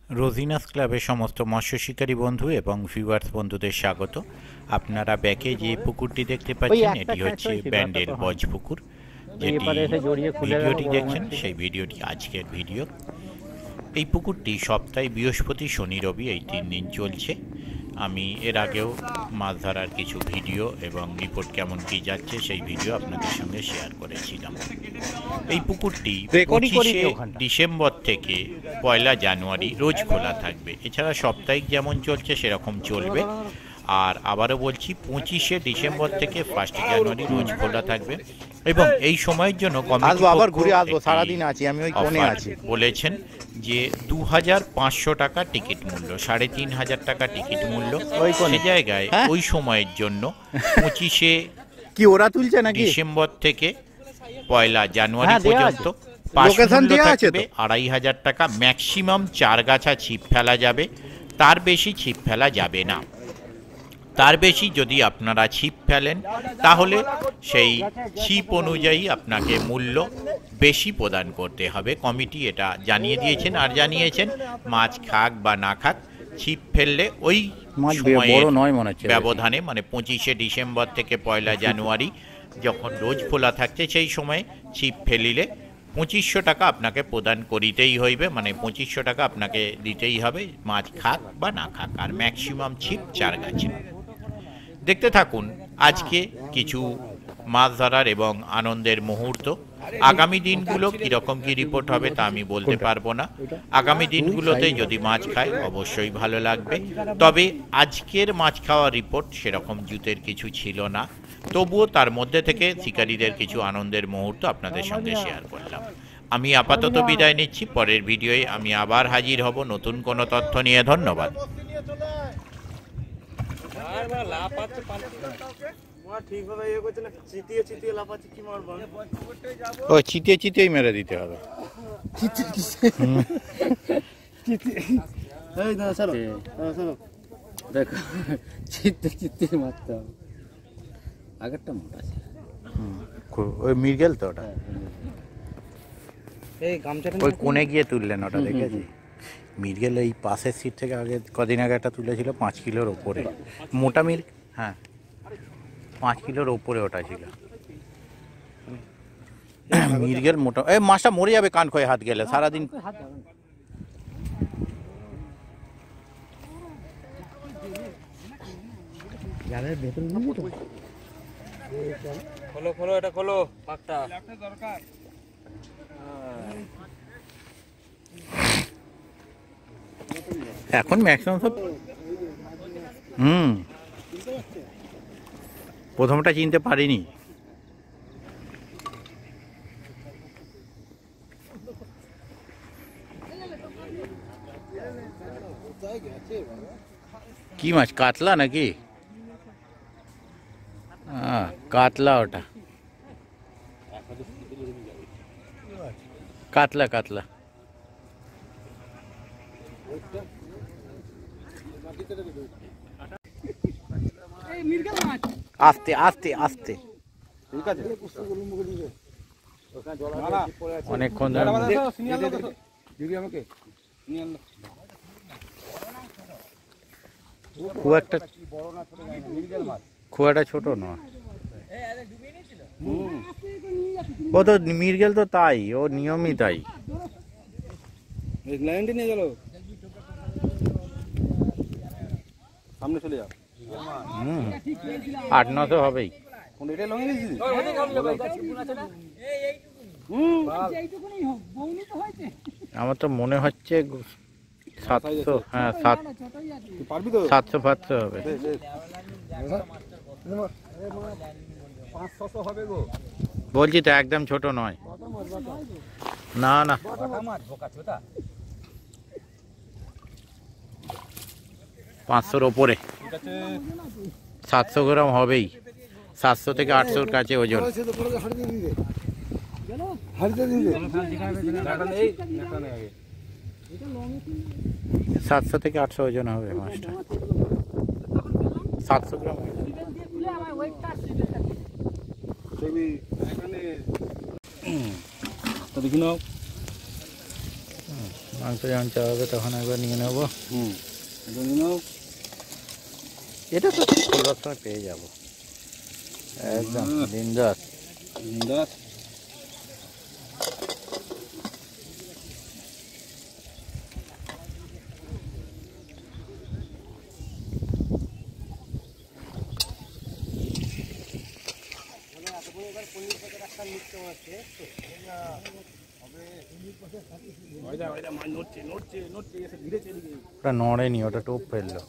রোজিনাস ক্লাবের সমস্ত মৎস্য শিকারী বন্ধু এবং ভিউয়ার্স বন্ধুদের স্বাগত। আপনারা ব্যাকে যে পুকুরটি দেখতে পাচ্ছেন এটি হচ্ছে ব্যান্ডেল বজ পুকুর। যেটি ভিডিওটি দেখছেন সেই ভিডিওটি আজকের ভিডিও। এই পুকুরটি সপ্তাহে বৃহস্পতি, শনি, রবি এই 3 দিন চলছে। আমি এর আগেও মাছ ধরার কিছু ভিডিও এবং রিপোর্ট কেমন কি যাচ্ছে সেই ভিডিও আপনাদের সঙ্গে শেয়ার করেছিলাম। এই পুকুরটি 25শে ডিসেম্বর থেকে 1 জানুয়ারি রোজ খোলা থাকবে। এছাড়া সাপ্তাহিক যেমন চলছে সেরকম চলবে। আর আবারও বলছি, 25শে ডিসেম্বর থেকে 1 জানুয়ারি রোজ খোলা থাকবে। এবং এই সময়ের জন্য কমিটি বলেছেন যে 2500 টাকা টিকিট মূল্য, 3500 টাকা টিকিট মূল্য। সে জায়গায় ওই সময়ের জন্য 25শে ডিসেম্বর থেকে 1 জানুয়ারি পর্যন্ত পাস মূল্য থাকবে 2500 টাকা। ম্যাক্সিমাম 4 গাছা ছিপ ফেলা যাবে, তার বেশি ছিপ ফেলা যাবে না। তার বেশি যদি আপনারা ছিপ ফেলেন তাহলে সেই ছিপ অনুযায়ী আপনাকে মূল্য বেশি প্রদান করতে হবে। কমিটি এটা জানিয়ে দিয়েছেন। আর জানিয়েছেন মাছ খাক বা না খাক, ছিপ ফেললে ওই সময়ের ব্যবধানে, মানে 25শে ডিসেম্বর থেকে 1 জানুয়ারি যখন রোজ খোলা থাকছে সেই সময়ে ছিপ ফেলিলে 2500 টাকা আপনাকে প্রদান করিতেই হইবে। মানে 2500 টাকা আপনাকে দিতেই হবে, মাছ খাক বা না খাক। আর ম্যাক্সিমাম ছিপ 4 গাছে। দেখতে থাকুন আজকে কিছু মাছ ধরার এবং আনন্দের মুহূর্ত। আগামী দিনগুলো কীরকম কী রিপোর্ট হবে তা আমি বলতে পারবো না। আগামী দিনগুলোতে যদি মাছ খায় অবশ্যই ভালো লাগবে। তবে আজকের মাছ খাওয়ার রিপোর্ট সেরকম জুতের কিছু ছিল না, তবুও তার মধ্যে থেকে শিকারীদের কিছু আনন্দের মুহূর্ত আপনাদের সঙ্গে শেয়ার করলাম। আমি আপাতত বিদায় নিচ্ছি। পরের ভিডিওয়ে আমি আবার হাজির হব নতুন কোনো তথ্য নিয়ে। ধন্যবাদ। চিতিয়ে চিতিয়ে মেরে দিতে হবে। দেখো, চিত্তে চিত্তে মারতে হবে। আগেরটা মোটা আছে। ওই মৃগেল তো ওটা, ওই কোণে গিয়ে তুললেন ওটা, দেখেছি। মৃগেল এই পাশের সিট থেকে আগে কদিন আগে একটা তুলেছিল 5 কিলোর ওপরে, মোটা মৃগ। হ্যাঁ, 5 কিলোর ওপরে ওটা ছিল মৃগেল মোটা। এই মাছটা মরে যাবে কান খয়ে হাত গেলে সারাদিন। খোলো খোলো, এটা খোলো পাকটা। এখন ম্যাক্সিমাম সব প্রথমটা চিনতে পারিনি। কি মাছ, কাতলা নাকি? হ্যাঁ, কাতলা ওটা, কাতলা কাতলা। আস্তে আস্তে আস্তে, অনেকক্ষণ খুব একটা ছোট নয়। ও তো মৃগেল তো তাই, ও নিয়মই তাই। সামনে চলে যাও। 800-900 হবেই। আমার তো মনে হচ্ছে 700, হ্যাঁ 700-500 হবে। বলছি তো একদম ছোট নয়। না না, 500-র ওপরে, 700 গ্রাম হবেই। 700 থেকে 800-র কাছে ওজন। 700 থেকে 800 ওজন হবে মাছটা। 700 গ্রাম। দেখি নাও, মাংস যখন চাওয়াবে তখন একবার নিয়ে নেবো। এটা তো খোলবার সময় পেয়ে যাবো একদম বিন্দাস। ওটা নড়েনি, ওটা টোপ ফেললো।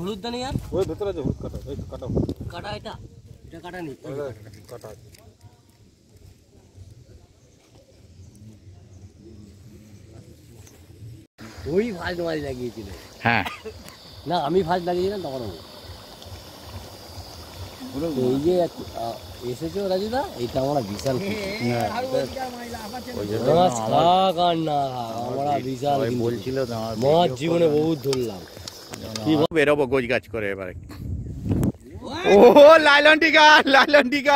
হলুদ দানি আর ওই ভেতরে আছে হলুদ কাটা, এই কাটা কাটা, এটা কাটা নেই, কাটা আছে। ওই ফার্স্ট মারি লাগিয়েছিল। হ্যাঁ না আমি ফার্স্ট লাগিয়েছিলাম তখন। এই যে এসেছো রাজুদা, এইটা আমরা বিশাল আমরা বিশাল বলছিল মাছ জীবনে বহুত ধরলাম। বেরোবো গোছ গাছ করে এবারে। ও লাইলন টিকা, লাইলন টিকা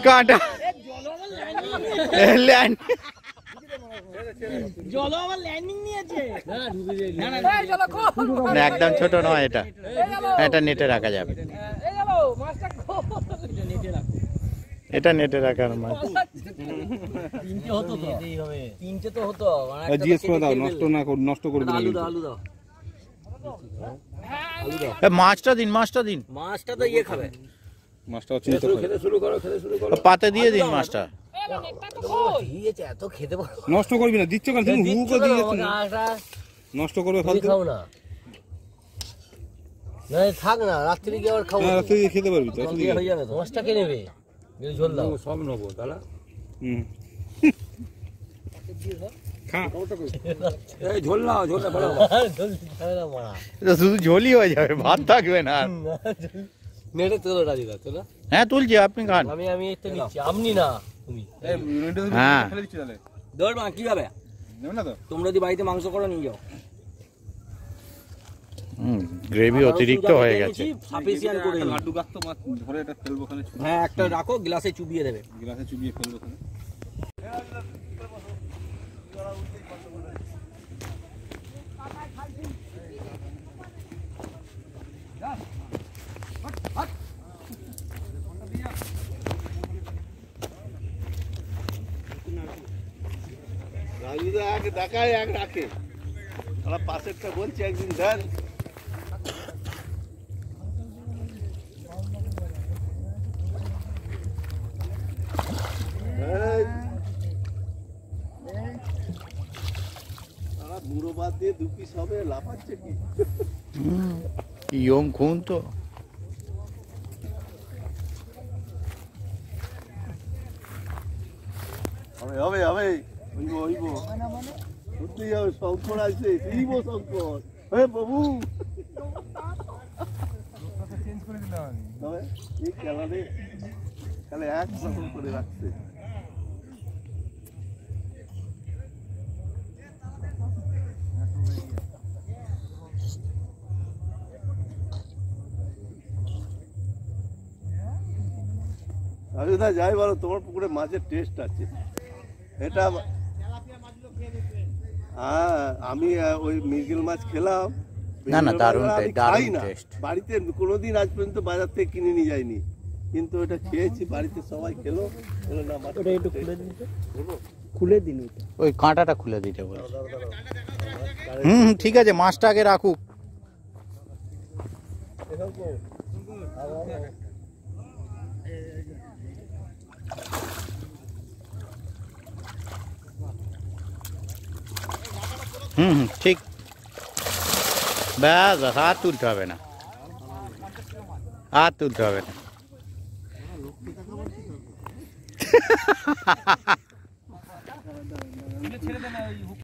কাঁটা ল্যান্ড একদম ছোট নয় এটা, এটা নেটে রাখা যাবে, এটা নেটে রাখার মাছ। তিনটে তো হতো, জিজ্ঞেস করে দাও, নষ্ট করে দিন। আলু দাও, আলু দাও, মাছটা দিন, মাছটা দিন, মাছটা তো ইয়ে খাবে, মাছটা চিন্তা খেতে শুরু করো, খেতে শুরু করো। পাতে দিয়ে দিন মাছটা। এত খেতে পারো, নষ্ট করবি না, দিচ্ছ কেন তুমি? হু করে দিয়ে নষ্ট করবে ফালতু। খাও না, না থাক না, রাত্রি গিয়ে আবার খাবো। হ্যাঁ রাত্রে খেতে পারবি তো, হয়ে যাবে তো। মাছটা কে নেবে? ঝোল দাও, সব নেবো দাদা। ঝোল নাও, ঝোলটা ভালো, শুধু ঝোলই হয়ে যাবে, ভাত থাকবে না। নেটে তোলো রাজিদা, তোলো। হ্যাঁ তুলছি, আপনি খান। আমি একটু নিচ্ছি, আপনি না তুমি। হ্যাঁ দৌড় মা, কি হবে তোমরা যদি বাড়িতে মাংস করো নিয়ে যাও। গ্রেভি অতিরিক্ত হয়ে গেছে। সাফিসিয়েন্ট করে লাড্ডু গাছ তো মাছ ধরে এটা ফেলবো ওখানে। হ্যাঁ একটা রাখো, গ্লাসে চুবিয়ে দেবে, গ্লাসে চুবিয়ে ফেলবো ওখানে। রাজুদা আগে দেখায়, এক রাখে, ওরা পাশেরটা বলছে একদিন দেন। বুড়ো বাদ দিয়ে দু পিস হবে, লাফাচ্ছে কি ইয়ং খুন তো। হবে হবে হবে, হইব হইব, সত্যি হবে। শঙ্কর আছে, শিব শঙ্কর। হ্যাঁ বাবু এই খেলাতে তাহলে এক রকম করে রাখছে। রাজুদা যাই বলো, তোমার পুকুরে মাছের টেস্ট আছে এটা। হ্যাঁ আমি ওই মৃগেল মাছ খেলাম, না না দারুণ খাই না টেস্ট। বাড়িতে কোনোদিন আজ পর্যন্ত বাজার থেকে কিনে নিয়ে যায়নি, কিন্তু এটা খেয়েছি, বাড়িতে সবাই খেলো। ওটা একটু খুলে দিন, খুলে দিন ওই কাঁটাটা খুলে দিতে বল। ঠিক আছে, মাছটা আগে রাখুক। ঠিক, ব্যাস হাত তুলতে হবে না, হাত তুলতে হবে না।